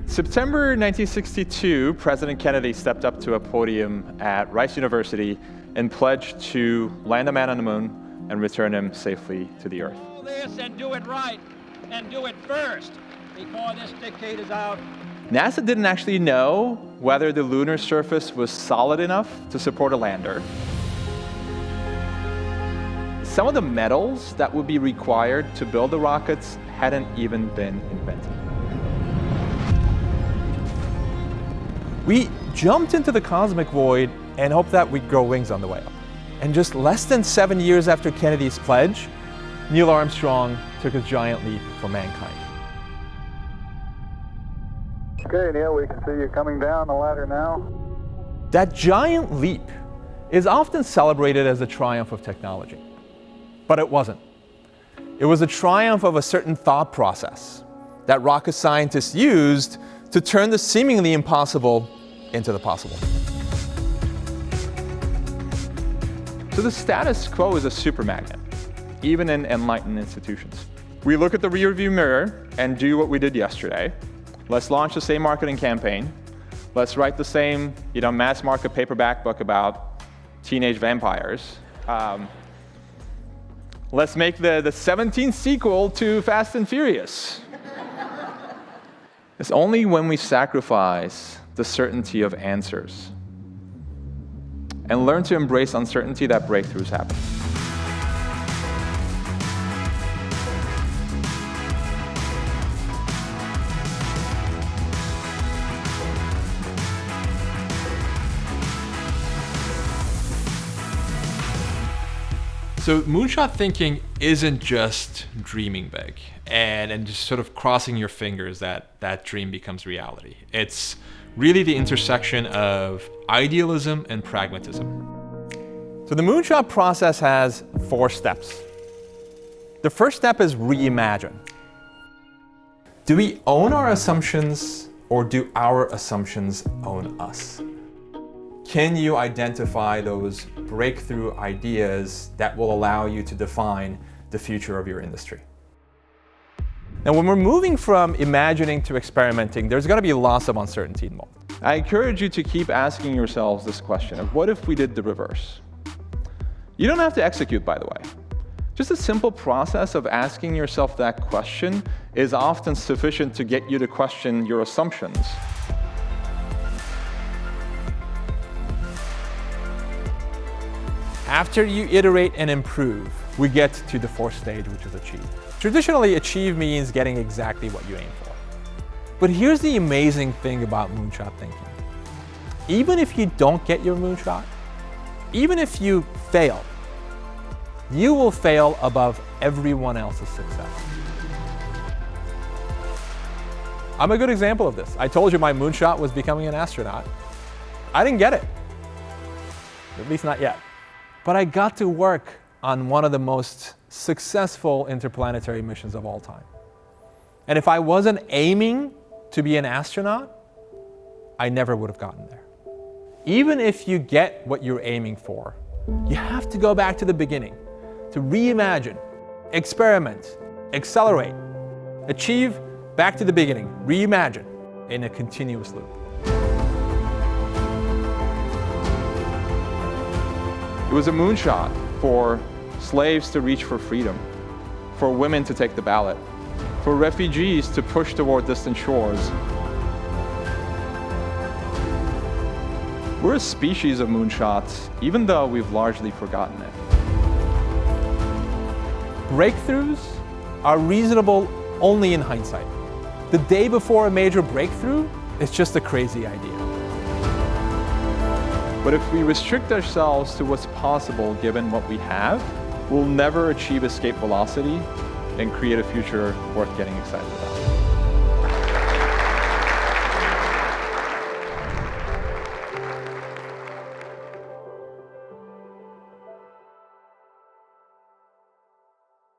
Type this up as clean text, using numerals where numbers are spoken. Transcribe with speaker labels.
Speaker 1: September 1962, President Kennedy stepped up to a podium at Rice University and pledged to land a man on the moon and return him safely to the Earth.
Speaker 2: Do this and do it right, and do it first, before this decade is out.
Speaker 1: NASA didn't actually know whether the lunar surface was solid enough to support a lander. Some of the metals that would be required to build the rockets hadn't even been invented. We jumped into the cosmic void and hoped that we'd grow wings on the way up. And just less than 7 years after Kennedy's pledge, Neil Armstrong took a giant leap for mankind.
Speaker 3: Okay, Neil, we can see you coming down the ladder now.
Speaker 1: That giant leap is often celebrated as a triumph of technology, but it wasn't. It was a triumph of a certain thought process that rocket scientists used to turn the seemingly impossible into the possible. So the status quo is a super magnet, even in enlightened institutions. We look at the rearview mirror and do what we did yesterday. Let's launch the same marketing campaign. Let's write the same, mass market paperback book about teenage vampires. Let's make the 17th sequel to Fast and Furious. It's only when we sacrifice the certainty of answers and learn to embrace uncertainty that breakthroughs happen.
Speaker 4: So moonshot thinking isn't just dreaming big and just sort of crossing your fingers that that dream becomes reality. It's really the intersection of idealism and pragmatism.
Speaker 1: So the moonshot process has 4 steps. The first step is reimagine. Do we own our assumptions, or do our assumptions own us? Can you identify those breakthrough ideas that will allow you to define the future of your industry? Now, when we're moving from imagining to experimenting, there's going to be lots of uncertainty involved. I encourage you to keep asking yourselves this question of what if we did the reverse? You don't have to execute, by the way. Just a simple process of asking yourself that question is often sufficient to get you to question your assumptions. After you iterate and improve, we get to the 4th stage, which is achieve. Traditionally, achieve means getting exactly what you aim for. But here's the amazing thing about moonshot thinking. Even if you don't get your moonshot, even if you fail, you will fail above everyone else's success. I'm a good example of this. I told you my moonshot was becoming an astronaut. I didn't get it, at least not yet. But I got to work on one of the most successful interplanetary missions of all time. And if I wasn't aiming to be an astronaut, I never would have gotten there. Even if you get what you're aiming for, you have to go back to the beginning, to reimagine, experiment, accelerate, achieve, back to the beginning, reimagine, in a continuous loop. It was a moonshot for slaves to reach for freedom, for women to take the ballot, for refugees to push toward distant shores. We're a species of moonshots, even though we've largely forgotten it. Breakthroughs are reasonable only in hindsight. The day before a major breakthrough, it's just a crazy idea. But if we restrict ourselves to what's possible given what we have, we'll never achieve escape velocity and create a future worth getting excited about.